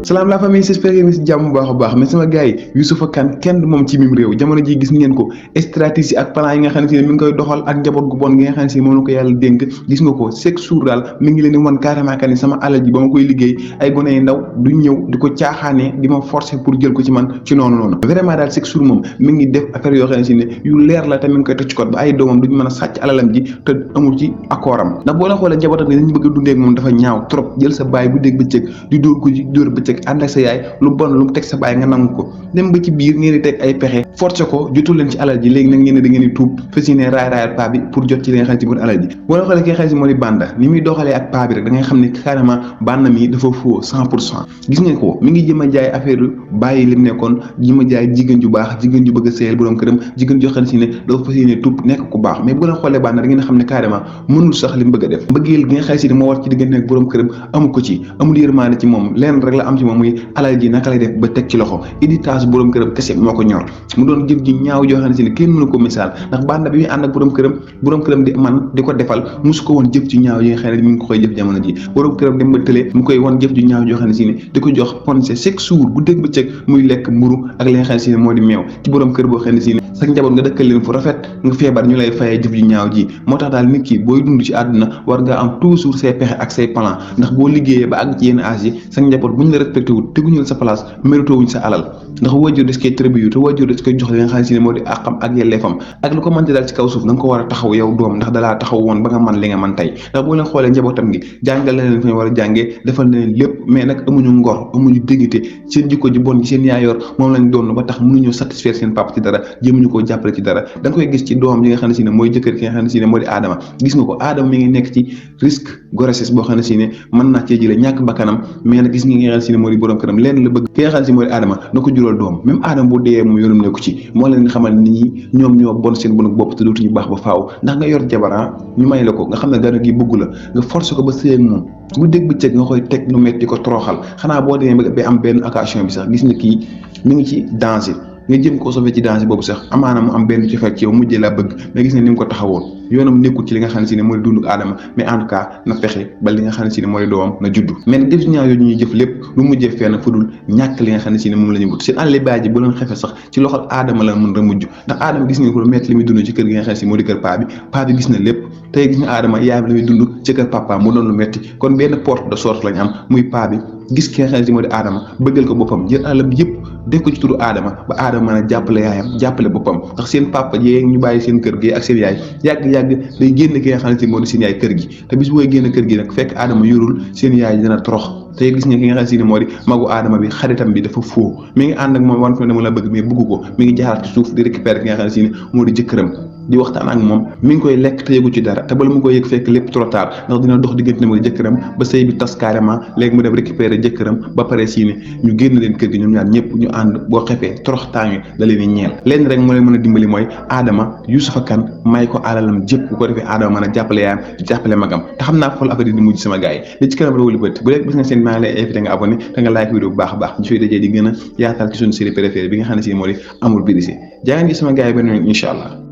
salaam la famille, j'espère que ci jàmm bu baax a baax mais sama gars yi Youssoupha Kane kenn du moom ci mim réew jamono ji gis ngeen ko stratégie ak plan yi nga xam ne si ne mi ngi koy doxal ak njaboot gu bon gi nga xam ne si moom la ko yàlla dénk gis nga ko chaque jour daal mi ngi leen di wan carrément que ni sama alal ji ba ma koy liggéey ay gone yu ndaw du ñëw di ko caaxaanee di ma forcer pour jël ko ci man ci noonu vraiment daal chaque jour moom mi ngi def affaire yoo xam ne si ne yu leer la te mi ngi koy toj ci code ba ay doomam duñu mën a sàcc alalam ji te amul ci accord am ndax boo la xoolee njabootam gi dañu bëgg a dundee ak moom dafa ñaaw trop jël sa baay bu dégg bëccëg di dóor ko ci dóor bëccëg ànd ak sa yaay lu bon lu mu teg sa baay nga nangu ko dem ba ci biir ngeen di teg ay pexe forcé ko jotul leen ci alal ji léegi nag ngeen ne da ngeen di tuub fas yéene raayal paa bi pour jot ci li nga xam ne si mooy alal ji boo la xoolee ki nga xam ne si moo di Banda ni muy doxalee ak paa bi rek da ngay xam ne carrément Banda mi dafa faux 100% gis nga ko mi ngi jëm a jaay affaire bàyyi lim nekkoon jëm a jaay jigéen ju baax jigéen ju bëgg a sëyal borom këram jigéen joo xam ne si ne dafa fas yéene tuub nekk ku baax mais bu la xoolee Banda da ngeen xam ne carrément mënul sax li mu bëgg a def mbëggeel gi nga xam ne si ne moo war ci diggante ak borom këram amu ko ci amul yërmaane ci moom lenn rek la am ci moom muy alal ji naka lay def ba teg ci loxo éditage borom këram kese moo ko ñor mu doon jëf ji ñaaw joo xam ne si ne kenn mënu ko misaal ndax Banda bi muy ànd ak borom këram di man di ko defal musu ko woon jëf ju ñaaw yi nga xam ne mi ngi ko koy jëf jamono ji borom këram dem ba tëlee mu koy won jëf ju ñaaw joo xam ne si ne di ko jox ponse chaque jour bu dégg bëccëg muy lekk mburu ak li nga xam ne si ne moo di meew ci borom kër boo xam ne si ne sa njaboot nga dëkkal leen fu rafet nga feebar ñu lay fayee jëf ju ñaaw ji moo tax daal nit ki booy dund ci àdduna war nga am toujours say pexe ak say plan ndax boo liggéeyee ba àgg ci yenn âge yi sa njaboot bu ñu la respecté wul teguñu la sa place mérito wuñ sa alal ndax waajur des koy tribu te waajur des koy jox li nga xam ne si ne moo di àqam ak yelleefam ak lu ko mënti daal ci kaw suuf da nga ko war a taxaw yow doom ndax dalaa taxaw woon ba nga man li nga man tey ndax boo leen xoolee njabootam gi jàngal leen fa ñu war a jàngee defal na leen lépp mais nag amuñu ngor amuñu dignité seen jikko ji bon ji seen yaayoor moom lañ doon ba tax mënuñoo satisfaire seen papa ci dara jéemuñu koo jàppale ci dara da nga koy gis ci doom yi nga xam ne si ne mooy jëkkër ki nga xam ne si ne moo di Adama gis nga ko Adama mi ngi nekk ci risque grossesse boo xam ne si ne mën naa cee jëlee ñàkk bakkanam mais nag gis nga nga xam ne si ne moo di borom këram leen la bëgg ki nga xam ne si moo di Adama na ko jural doom même Adama bu dee mu yoonam nekku ci moo leen xamal nit ñi ñoom ñoo bon seen bon bopp te dootuñu baax ba faaw ndax nga yor jabaran ñu may la ko nga xam ne gana gi bëgg la nga forcé ko ba sëy ak moom bu dégg bëccëg nga koy teg lu metti ko toroxal xanaa boo demee ba am benn occasion bi sax gis nga kii mi ngi ci danger nga jëm koo sauver ci danger boobu sax amaana mu am benn cofeel ci yow mujjee laa bëgg mais gis nga ni mu ko taxawoon yoonam nekkul ci li nga xam ne si ne mooy dundu Adama mais en tout cas na fexe ba li nga xam ne si ne mooy doomam na juddu mais nag def ñaaw yooyu ñuy jëf lépp lu mujjee fenn fu dul ñàkk li nga xam ne si ne moom la ñu wut seen àll baay ji bu leen xefe sax ci loxol Adama la mën a mujj ndax Adama gis nga ko lu metti li muy dund ci kër gi nga xam ne si moo di kër paa bi gis na lépp tey gis nga Adama yaayam la muy dund ci kër papa mu doon lu metti kon benn porte de sorte lañ am muy paa bi gis ki nga xam ne si moo di Adama bëggal ko boppam jël àllam yëpp def ko ci turu Adama ba Adama mën a jàppale yaayam jàppale boppam ndax seen papa yee ñu bàyyi seen kër gi ak seen yaay yàgg day génn ki nga xam ne si moo di seen yaay kër gi te bis booy génn kër gi nag fekk Adama yorul seen yaay dina torox te gis nga ki nga xam ne si ne moo di magu Adama bi xaritam bi dafa faux mi ngi ànd ak moom wan ko ne dama la bëgg mais bëgg ko mi ngi jaaraat ci suuf di récupérer ki nga xam ne si ne moo di jëkkëram di waxtaan ak moom mi ngi koy lekk te yëgu ci dara te bala mu koy yëg fekk lépp trop tard ndax dina dox diggante ne mooy jëkkëram ba sëy bi tas carrément léegi mu dem récupérer jëkkëram ba pare si ne ñu génn leen kër gi ñoom ñaar ñëpp ñu ànd boo xefee torox tàngi da leen di ñeel leen rek moo leen mën a dimbali mooy Adama Youssoupha Kane may ko alalam jëpp bu ko defee Adama mën a jàppale yaayam jàppale magam te xam naa foofu affaire yi di mujj sama gars yi li ci kanam rawuli bët bu dee gis nga seen maa ngi lay invité nga abonné te nga like vidéo bu baax a baax ñu fay dajee di gën a yaatal ci suñu série préférée bi nga xam ne si moo di Amour Birisé jaa ngeen gis sama gars yi benn yoon incha allah